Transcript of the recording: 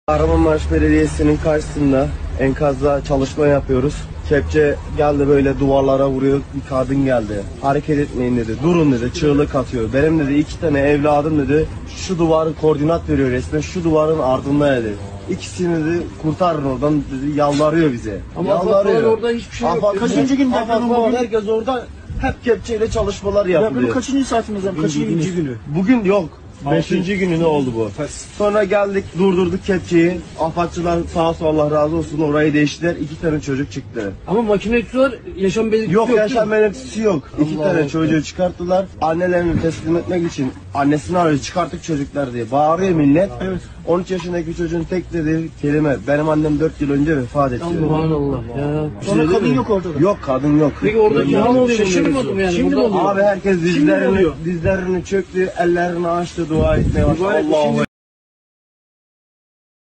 Kahramanmaraş Belediyesi'nin karşısında enkazda çalışma yapıyoruz. Kepçe geldi böyle duvarlara vuruyor. Bir kadın geldi. Hareket etmeyin dedi. Durun dedi. Çığlık atıyor. Benim dedi 2 tane evladım dedi. Şu duvarı koordinat veriyor resmen. Şu duvarın ardında dedi. İkisini dedi kurtarın oradan dedi. Yalvarıyor bize. Ama yalvarıyor. orada hiçbir şey yok. Kaçıncı gün deprem? Herkes orada hep kepçeyle çalışmalar yapılıyor. Depremin kaçıncı saatimiz? Kaçıncı günü? Bugün yok. 5. günü ne oldu bu? Sonra geldik durdurduk kepçeyi. Afatçılar sağ olsun Allah razı olsun orayı değiştiler. 2 tane çocuk çıktı. Ama makine tutuyor, yaşam belirtisi Yok yok. yaşam belirtisi yok. 2 Allah tane Allah. çocuğu çıkarttılar. Annelerini teslim etmek için annesini arıyor çıkarttık çocuklar diye. Bağırıyor millet. Evet. 13 yaşındaki çocuğun tek dediği kelime benim annem 4 yıl önce vefat etti. Subhanallah ya. Sonra kadın yok ortada. Yok kadın yok. Peki orada ne oluyor? Şaşırmadım yani. Şimdi Burada- abi herkes dizlerini çöktü, ellerini açtı, dua etmeye başladı. Allah'ım.